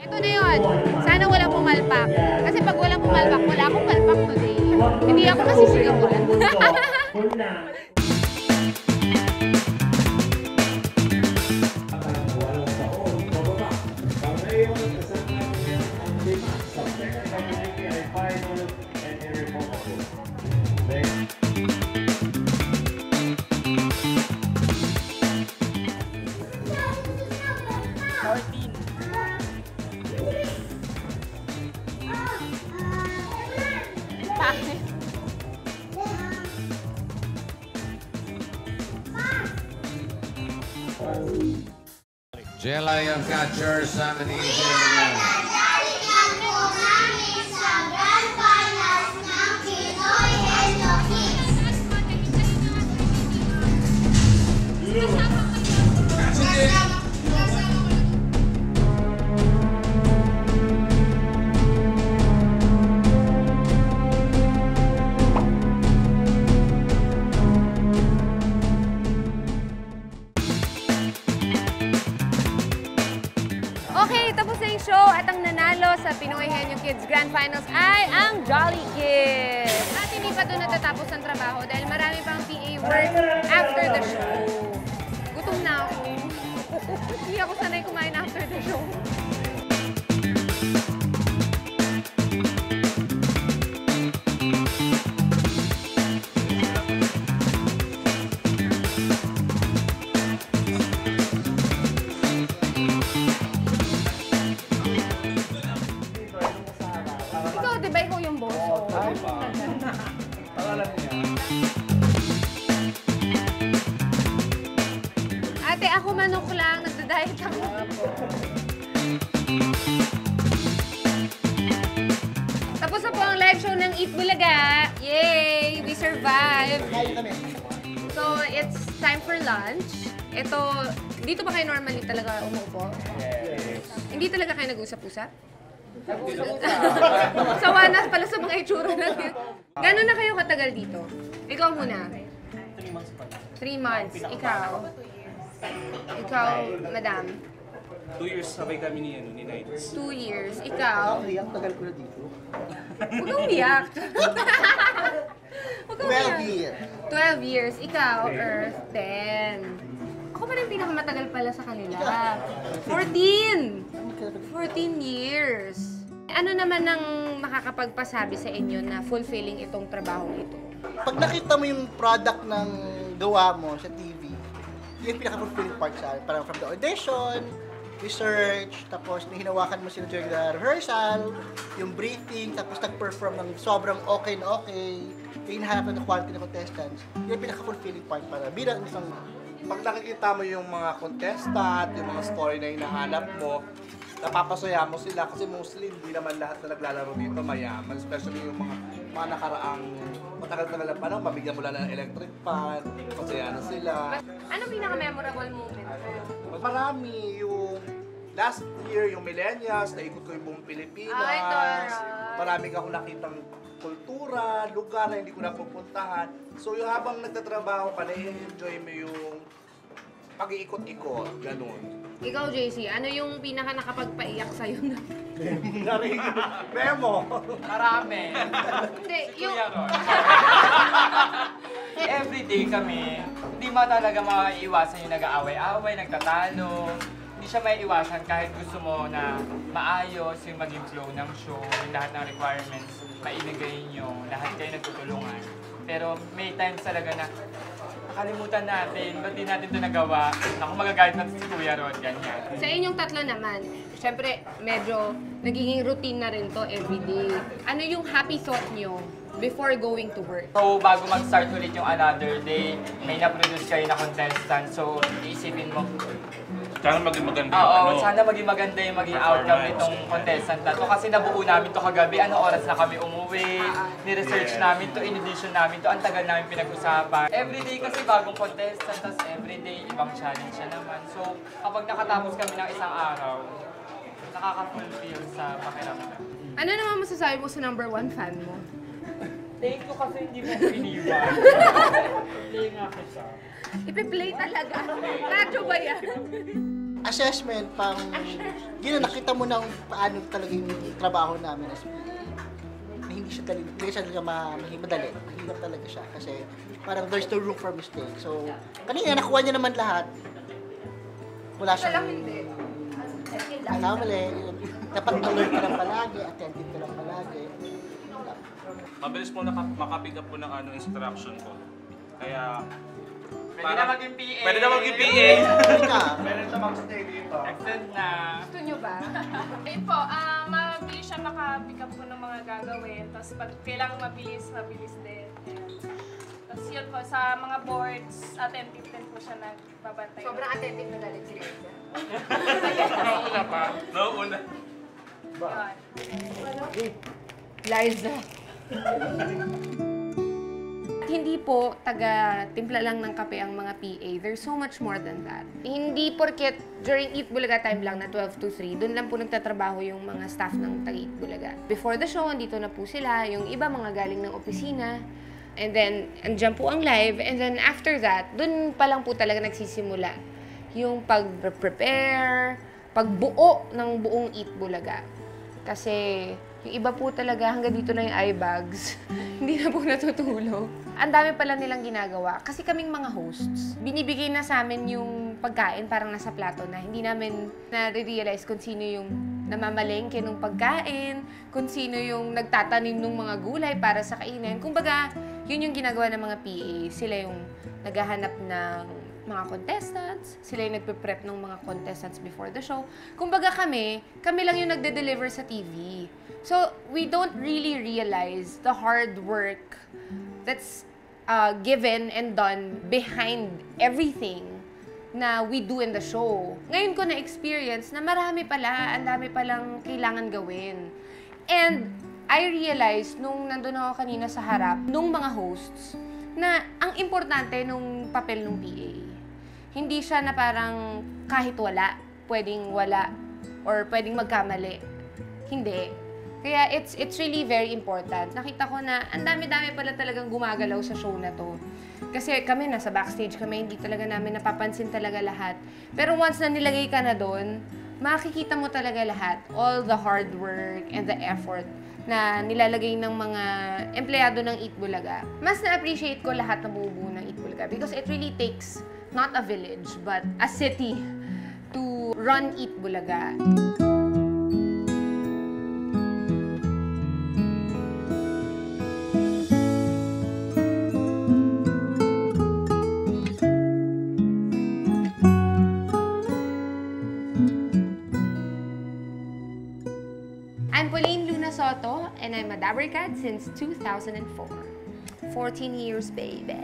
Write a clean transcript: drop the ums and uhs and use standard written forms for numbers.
Ito na yun. Sana walang pumalpak. Kasi pag walang pumalpak, wala akong palpak today. Hindi ako masisigawan. Jella, you've got yours on an easy. Okay, tapos na yung show at ang nanalo sa Pinoy Henyo Kids Grand Finals ay ang Jolly Kids. At hindi pa doon natatapos ang trabaho dahil marami pang PA work after the show. Gutom na ako. Hindi ako sanay kumain after the show. Diba ikaw yung boss? Pangalan niya. Ate, ako manok lang. Nagda-diet ako. Tapos na po ang live show ng Eat Bulaga. Yay! We survived! So, it's time for lunch. Ito, dito ba kayo normally talaga umuupo? Yes. Hindi talaga kayo nag-usap-usap? Sawa na pala sa mga itsura natin. Gano'n na kayo katagal dito? Ikaw muna. 3 months pa lang. 3 months. Ikaw? Ikaw, madam? 2 years sabay kami ni Nights. 2 years. Ikaw? Ang tagal ko na dito. Huwag kang umiyak. Huwag kang umiyak. 12 years. 12 years. Ikaw, Earth, 10. Ako pa rin pinakamatagal pala sa kanila. 14! 14 years. Ano naman ang makakapagpasabi sa inyo na fulfilling itong trabaho ito? Pag nakita mo yung product ng gawa mo sa TV, yun yung pinaka-fulfilling part sa akin. Parang from the audition, research, tapos hinawakan mo sila during the rehearsal, yung briefing, tapos nag-perform ng sobrang okay na okay, yung hinahanap ng quality ng contestants, yun yung pinaka-fulfilling part para bilang isang... Pag nakikita mo yung mga contestant, yung mga story na hinahanap mo, napapasaya mo sila kasi mostly hindi naman lahat na naglalaro dito mayaman, especially yung mga nakaraang matagal-tagal na panahon, mabigyan mo lang ng electric fan, masaya na sila. Anong pinaka-memorable moment? Marami yung last year, yung millennials, naikot ko yung buong Pilipinas. Ay, taray. Marami akong nakitang kultura, lugar na hindi ko napupuntahan. So yung habang nagtatrabaho ka, na-enjoy mo yung pag-iikot-ikot, ganun. Ikaw, JC, ano yung pinaka nakapagpaiyak sa'yo na? Memo! Marami. Hindi, yung... Kuya Ron. Everyday kami, hindi mo talaga maiiwasan yung nag-aaway-aaway, nagtatalo. Hindi siya maiiwasan kahit gusto mo na maayos yung maging flow ng show, yung lahat ng requirements, maibigay nyo, lahat kayo nagtutulungan. Pero may times talaga na nakalimutan natin, ba't di natin ito nagawa? Naku, magagalit natin si Kuya Rod, ganyan. Sa inyong tatlo naman, syempre medyo nagiging routine na rin to everyday. Ano yung happy thought nyo before going to work? So, bago mag-start ulit yung another day, may na-produce kayo na contestant. So, iisipin mo, Sana maging maganda yung oo, ano. sana maging maganda yung maging outcome nitong contestant na to. Kasi nabuo namin to kagabi, anong oras na kami umuwi, ni-research namin to, in-edition namin to, ang tagal namin pinag-usapan. Everyday kasi bagong contestant, tas everyday ibang challenge siya naman. So, kapag nakatapos kami ng isang araw, nakaka-fulfill sa pakiramdam. Ano naman masasabi mo sa number 1 fan mo? Thank you kasi hindi mo iniwan. Play nga kita. Ipi-play talaga. Radyo ba yan? assessment, pang nakita mo na paano talaga yung trabaho namin as PA. Na hindi siya talaga madali. Mahirap talaga siya kasi parang there's no room for mistake. So, kanina nakuha niya naman lahat. Wala siyang mali. Dapat alert ka lang palagi, attentive ka lang palagi. Mabilis po makapick up po ng instruction ko. Kaya, Pwede na maging PA. Pwede na maging PA. Meron siya mag-stay dito. Extend na. Gusto nyo ba? Ayun po, mabilis siya maka-pick up po ng mga gagawin. Tapos pag kailangan mabilis din. Tapos yun po, sa mga boards, attentive din po siya nagbabantay. Sobrang attentive na galit si Liza. Nauuna pa. Nauuna. Liza. Hindi po taga-timpla lang ng kape ang mga PA. There's so much more than that. Hindi porket during Eat Bulaga time lang na 12 to 3, doon lang po nagtatrabaho yung mga staff ng taga-Eat Bulaga. Before the show, andito na po sila. Yung iba mga galing ng opisina. And then, andyan po ang live. And then after that, doon pa lang po talaga nagsisimula yung pag-prepare, pagbuo ng buong Eat Bulaga. Kasi yung iba po talaga, hanggang dito na yung eye bags. Hindi na po natutulog. Ang dami pala nilang ginagawa. Kasi kaming mga hosts, binibigay na sa amin yung pagkain parang nasa plato na. Hindi namin na-realize kung sino yung namamalengke ng pagkain, kung sino yung nagtatanim ng mga gulay para sa kainin. Kumbaga, yun yung ginagawa ng mga PA. Sila yung naghahanap ng mga contestants, sila yung nagpe-prep ng mga contestants before the show. Kumbaga kami lang yung nagde-deliver sa TV. So, we don't really realize the hard work that's given and done behind everything na we do in the show. Ngayon ko na-experience na marami pala, ang dami palang kailangan gawin. And I realized nung nandun ako kanina sa harap, nung mga hosts, na ang importante nung papel ng PA. Hindi siya na parang kahit wala, or pwedeng magkamali. Hindi. Kaya it's really very important. Nakita ko na ang dami-dami pala talagang gumagalaw sa show na to. Kasi kami nasa backstage kami, hindi talaga namin napapansin talaga lahat. Pero once na nilagay ka na doon, makikita mo talaga lahat. All the hard work and the effort na nilalagay ng mga empleyado ng Eat Bulaga. Mas na-appreciate ko lahat na bumubuo ng Eat Bulaga because it really takes not a village, but a city to run Eat Bulaga. I'm Pauline Luna Soto, and I'm a Dabber Cat since 2004. 14 years, baby.